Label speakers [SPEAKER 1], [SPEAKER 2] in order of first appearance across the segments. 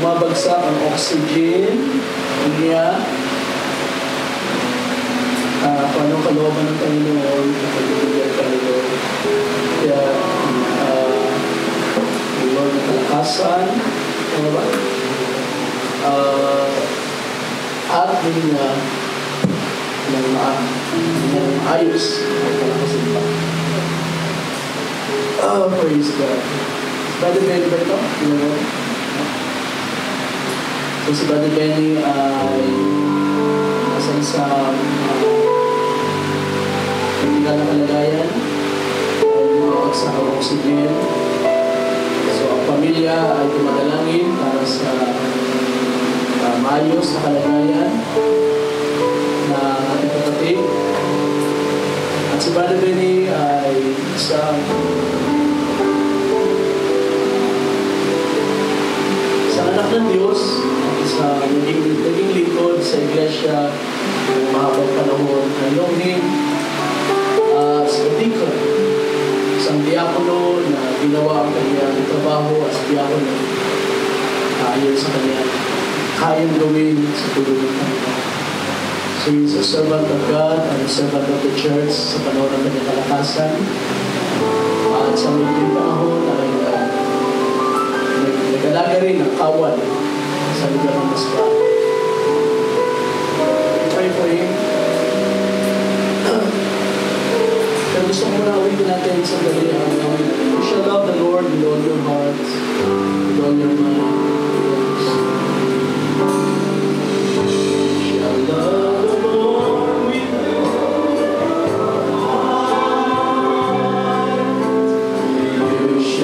[SPEAKER 1] bumabagsak ang oxygen niya. Kung anong kalooban ng Panginoon, nakalimutan ka nito. Kaya, Lord ng kalakasan, ano ba? At din niya ng ayos ang kalakasan pa. Praise God. Brother Benny ba ito? So si Brother Benny ay nasa isang hindi na kalagayan, ay lumawag sa oxygen. So ang pamilya ay dumadalangin para sa maayos na kalagayan na ating kapatid. At si Brother Benny ay isang anak ng Diyos, isang naging lingkod sa iglesia ng mahabang panahon. Anong name? Sa Deacon, isang diakono na ginawa ang kanyang trabaho as diakono ayon sa kanyang kayang gawin sa tulong ng Panginoon. So he's a servant of God and a servant of the church sa panahon ng kanyang kalakasan. At sa mga panahon ay nagalaga rin ang kawal sa lugar ng Masbate. Pray for him. Kaya gusto ko muna ulitin natin sa gabi ang you shall love the Lord with all your heart, with all your mind. You shall love the Lord with all your heart. You shall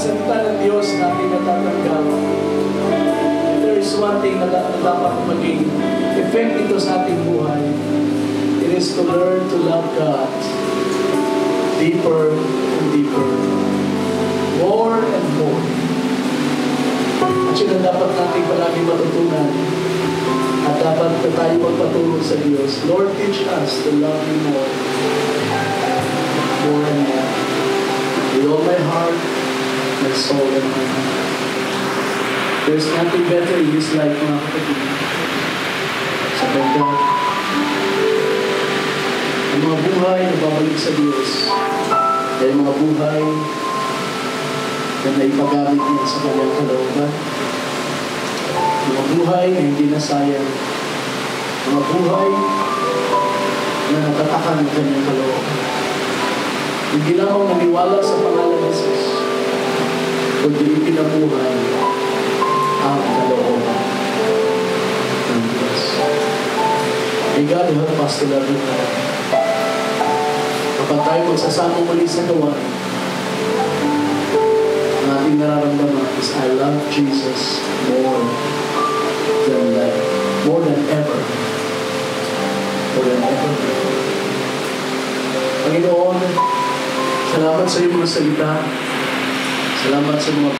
[SPEAKER 1] salita ng Diyos na ating natatanggap, there is one thing na dapat maging effect ito sa ating buhay. It is to learn to love God deeper and deeper, more and more. At yun ang dapat natin palagi matutunan. At dapat na tayo magpatulong sa Diyos. Lord, teach us to love you more. More and more. With all my heart, my soul, and my mind. There's nothing better in this life, mga kapatid. Sapagkat ang mga buhay na babalik sa Diyos ay mga buhay na naipagamit niya sa kanyang kalooban. Mga buhay na hindi nasayang. Mga buhay na natatakan ng kanyang kalooban. Hindi lamang maniwala sa pangalan ng Jesus, kundi ipinabuhay ang kalooban ng Diyos. May God help us to love you. Kapag tayo magsasama muli sa gawain, ang ating nararamdaman is I love Jesus more than life, more than ever. More than ever. Panginoon, salamat sa iyong mga salita. Salamat sa mga